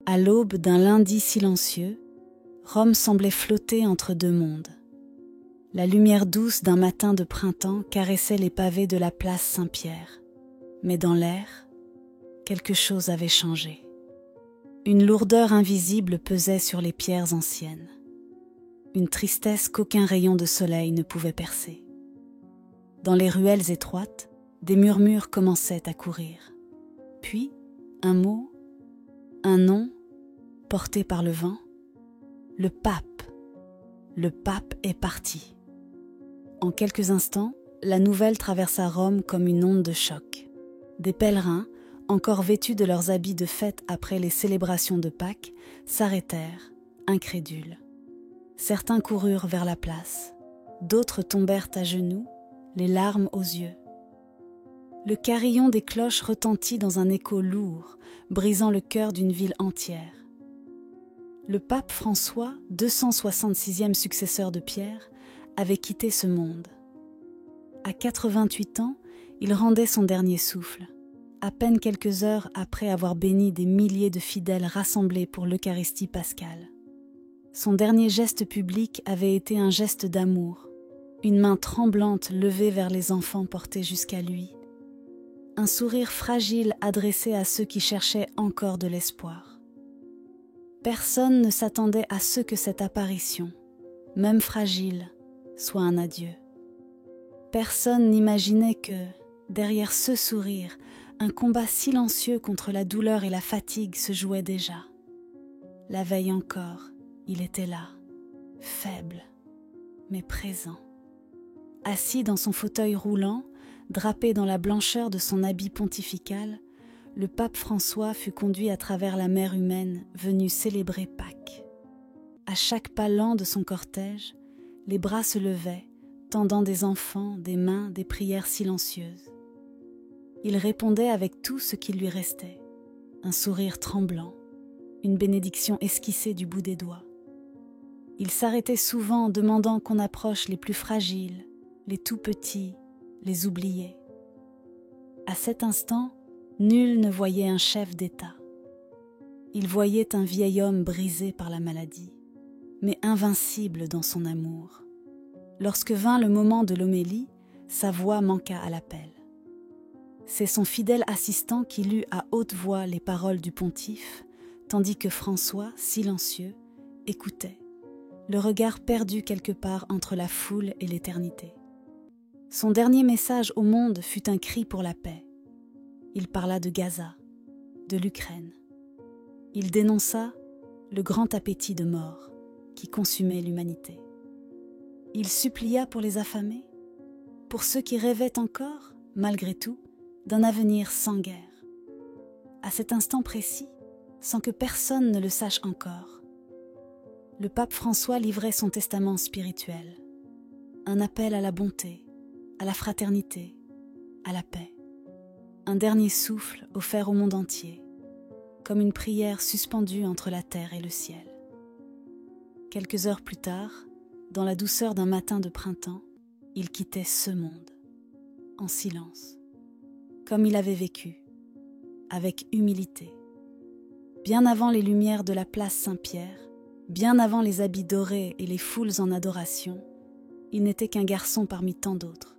À l'aube d'un lundi silencieux, Rome semblait flotter entre deux mondes. La lumière douce d'un matin de printemps caressait les pavés de la place Saint-Pierre. Mais dans l'air, quelque chose avait changé. Une lourdeur invisible pesait sur les pierres anciennes. Une tristesse qu'aucun rayon de soleil ne pouvait percer. Dans les ruelles étroites, des murmures commençaient à courir. Puis, un mot, un nom, porté par le vent, le pape. Le pape est parti. En quelques instants, la nouvelle traversa Rome comme une onde de choc. Des pèlerins, encore vêtus de leurs habits de fête après les célébrations de Pâques, s'arrêtèrent, incrédules. Certains coururent vers la place, d'autres tombèrent à genoux, les larmes aux yeux. Le carillon des cloches retentit dans un écho lourd, brisant le cœur d'une ville entière. Le pape François, 266e successeur de Pierre, avait quitté ce monde. À 88 ans, il rendait son dernier souffle, à peine quelques heures après avoir béni des milliers de fidèles rassemblés pour l'Eucharistie pascale. Son dernier geste public avait été un geste d'amour, une main tremblante levée vers les enfants portés jusqu'à lui, un sourire fragile adressé à ceux qui cherchaient encore de l'espoir. Personne ne s'attendait à ce que cette apparition, même fragile, soit un adieu. Personne n'imaginait que, derrière ce sourire, un combat silencieux contre la douleur et la fatigue se jouait déjà. La veille encore, il était là, faible, mais présent. Assis dans son fauteuil roulant, drapé dans la blancheur de son habit pontifical, le pape François fut conduit à travers la mer humaine venue célébrer Pâques. À chaque pas lent de son cortège, les bras se levaient, tendant des enfants, des mains, des prières silencieuses. Il répondait avec tout ce qui lui restait, un sourire tremblant, une bénédiction esquissée du bout des doigts. Il s'arrêtait souvent demandant qu'on approche les plus fragiles, les tout petits, les oubliés. À cet instant, nul ne voyait un chef d'État. Il voyait un vieil homme brisé par la maladie, mais invincible dans son amour. Lorsque vint le moment de l'homélie, sa voix manqua à l'appel. C'est son fidèle assistant qui lut à haute voix les paroles du pontife, tandis que François, silencieux, écoutait, le regard perdu quelque part entre la foule et l'éternité. Son dernier message au monde fut un cri pour la paix. Il parla de Gaza, de l'Ukraine. Il dénonça le grand appétit de mort qui consumait l'humanité. Il supplia pour les affamés, pour ceux qui rêvaient encore, malgré tout, d'un avenir sans guerre. À cet instant précis, sans que personne ne le sache encore, le pape François livrait son testament spirituel, un appel à la bonté, à la fraternité, à la paix. Un dernier souffle offert au monde entier, comme une prière suspendue entre la terre et le ciel. Quelques heures plus tard, dans la douceur d'un matin de printemps, il quittait ce monde, en silence, comme il avait vécu, avec humilité. Bien avant les lumières de la place Saint-Pierre, bien avant les habits dorés et les foules en adoration, il n'était qu'un garçon parmi tant d'autres.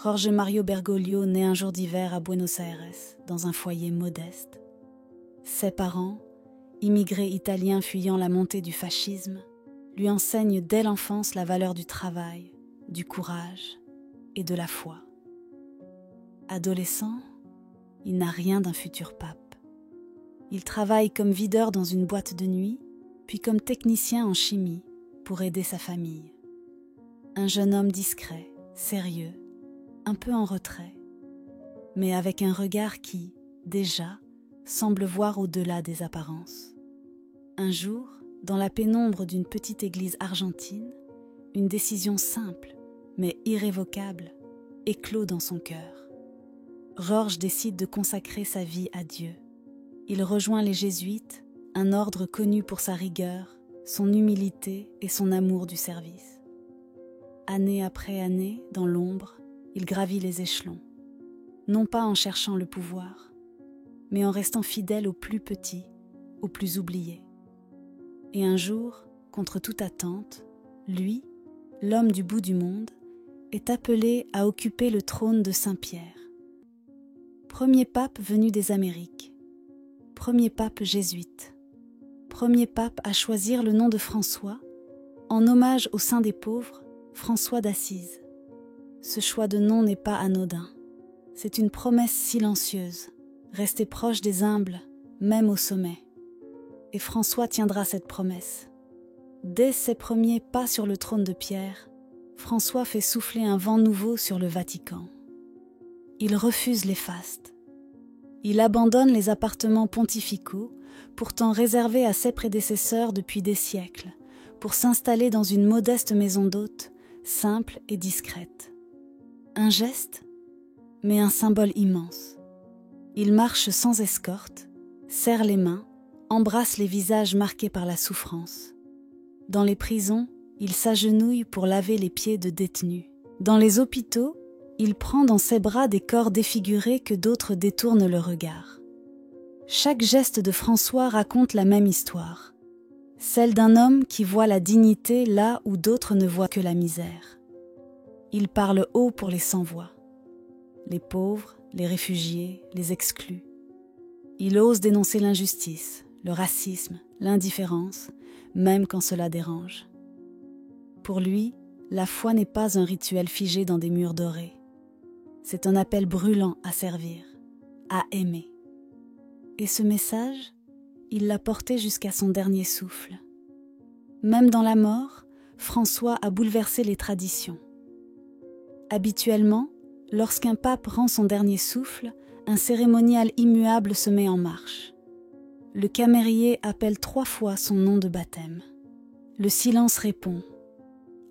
Jorge Mario Bergoglio naît un jour d'hiver à Buenos Aires, dans un foyer modeste. Ses parents, immigrés italiens fuyant la montée du fascisme, lui enseignent dès l'enfance la valeur du travail, du courage et de la foi. Adolescent, il n'a rien d'un futur pape. Il travaille comme videur dans une boîte de nuit, puis comme technicien en chimie pour aider sa famille. Un jeune homme discret, sérieux, un peu en retrait, mais avec un regard qui, déjà, semble voir au-delà des apparences. Un jour, dans la pénombre d'une petite église argentine, une décision simple, mais irrévocable, éclot dans son cœur. Jorge décide de consacrer sa vie à Dieu. Il rejoint les jésuites, un ordre connu pour sa rigueur, son humilité et son amour du service. Année après année, dans l'ombre, il gravit les échelons, non pas en cherchant le pouvoir, mais en restant fidèle aux plus petits, aux plus oubliés. Et un jour, contre toute attente, lui, l'homme du bout du monde, est appelé à occuper le trône de Saint-Pierre. Premier pape venu des Amériques, premier pape jésuite, premier pape à choisir le nom de François, en hommage au saint des pauvres, François d'Assise. Ce choix de nom n'est pas anodin. C'est une promesse silencieuse, rester proche des humbles, même au sommet. Et François tiendra cette promesse. Dès ses premiers pas sur le trône de pierre, François fait souffler un vent nouveau sur le Vatican. Il refuse les fastes. Il abandonne les appartements pontificaux, pourtant réservés à ses prédécesseurs depuis des siècles, pour s'installer dans une modeste maison d'hôte, simple et discrète. Un geste, mais un symbole immense. Il marche sans escorte, serre les mains, embrasse les visages marqués par la souffrance. Dans les prisons, il s'agenouille pour laver les pieds de détenus. Dans les hôpitaux, il prend dans ses bras des corps défigurés que d'autres détournent le regard. Chaque geste de François raconte la même histoire, celle d'un homme qui voit la dignité là où d'autres ne voient que la misère. Il parle haut pour les sans-voix, les pauvres, les réfugiés, les exclus. Il ose dénoncer l'injustice, le racisme, l'indifférence, même quand cela dérange. Pour lui, la foi n'est pas un rituel figé dans des murs dorés. C'est un appel brûlant à servir, à aimer. Et ce message, il l'a porté jusqu'à son dernier souffle. Même dans la mort, François a bouleversé les traditions. Habituellement, lorsqu'un pape rend son dernier souffle, un cérémonial immuable se met en marche. Le camérier appelle 3 fois son nom de baptême. Le silence répond.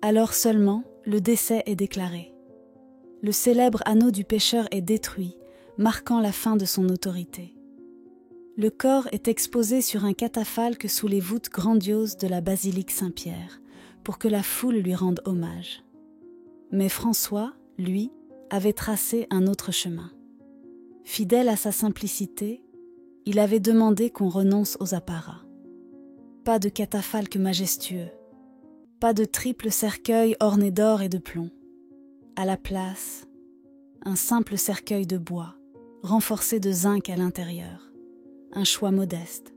Alors seulement, le décès est déclaré. Le célèbre anneau du pécheur est détruit, marquant la fin de son autorité. Le corps est exposé sur un catafalque sous les voûtes grandioses de la basilique Saint-Pierre, pour que la foule lui rende hommage. Mais François, lui, avait tracé un autre chemin. Fidèle à sa simplicité, il avait demandé qu'on renonce aux apparats. Pas de catafalque majestueux, pas de triple cercueil orné d'or et de plomb. À la place, un simple cercueil de bois, renforcé de zinc à l'intérieur. Un choix modeste,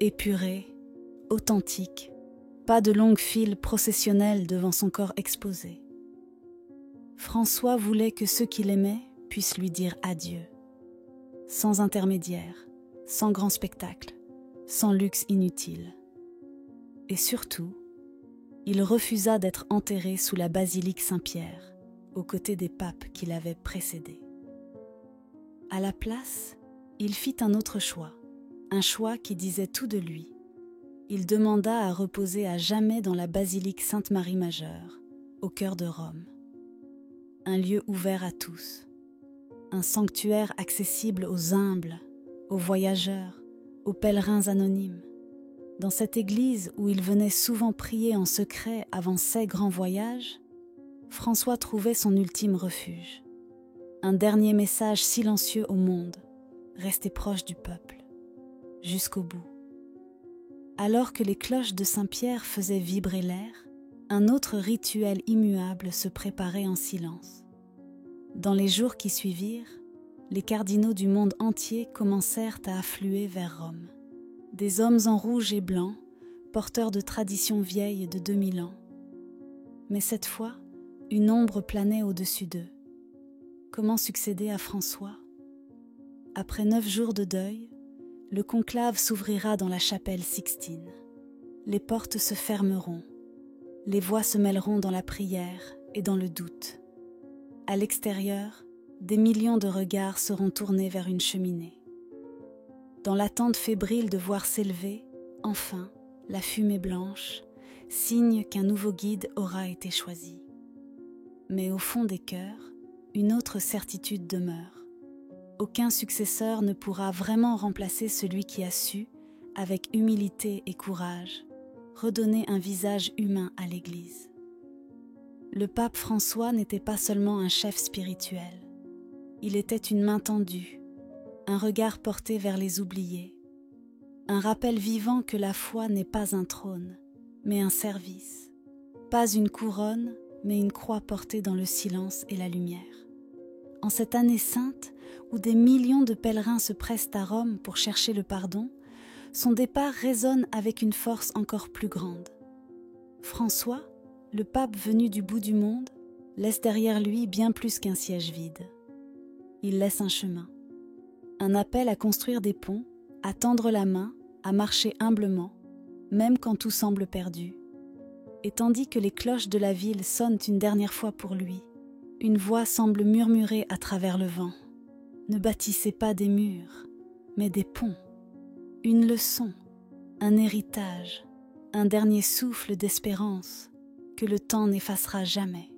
épuré, authentique, pas de longues files processionnelles devant son corps exposé. François voulait que ceux qu'il aimait puissent lui dire adieu, sans intermédiaire, sans grand spectacle, sans luxe inutile. Et surtout, il refusa d'être enterré sous la basilique Saint-Pierre, aux côtés des papes qui l'avaient précédé. À la place, il fit un autre choix, un choix qui disait tout de lui. Il demanda à reposer à jamais dans la basilique Sainte-Marie-Majeure, au cœur de Rome. Un lieu ouvert à tous, un sanctuaire accessible aux humbles, aux voyageurs, aux pèlerins anonymes. Dans cette église où il venait souvent prier en secret avant ses grands voyages, François trouvait son ultime refuge. Un dernier message silencieux au monde, rester proche du peuple, jusqu'au bout. Alors que les cloches de Saint-Pierre faisaient vibrer l'air, un autre rituel immuable se préparait en silence. Dans les jours qui suivirent, les cardinaux du monde entier commencèrent à affluer vers Rome. Des hommes en rouge et blanc, porteurs de traditions vieilles de 2000 ans. Mais cette fois, une ombre planait au-dessus d'eux. Comment succéder à François ? Après 9 jours de deuil, le conclave s'ouvrira dans la chapelle Sixtine. Les portes se fermeront. Les voix se mêleront dans la prière et dans le doute. À l'extérieur, des millions de regards seront tournés vers une cheminée. Dans l'attente fébrile de voir s'élever, enfin, la fumée blanche, signe qu'un nouveau guide aura été choisi. Mais au fond des cœurs, une autre certitude demeure. Aucun successeur ne pourra vraiment remplacer celui qui a su, avec humilité et courage, redonner un visage humain à l'Église. Le pape François n'était pas seulement un chef spirituel. Il était une main tendue, un regard porté vers les oubliés, un rappel vivant que la foi n'est pas un trône, mais un service, pas une couronne, mais une croix portée dans le silence et la lumière. En cette année sainte, où des millions de pèlerins se pressent à Rome pour chercher le pardon, son départ résonne avec une force encore plus grande. François, le pape venu du bout du monde, laisse derrière lui bien plus qu'un siège vide. Il laisse un chemin, un appel à construire des ponts, à tendre la main, à marcher humblement, même quand tout semble perdu. Et tandis que les cloches de la ville sonnent une dernière fois pour lui, une voix semble murmurer à travers le vent. Ne bâtissez pas des murs, mais des ponts. Une leçon, un héritage, un dernier souffle d'espérance que le temps n'effacera jamais.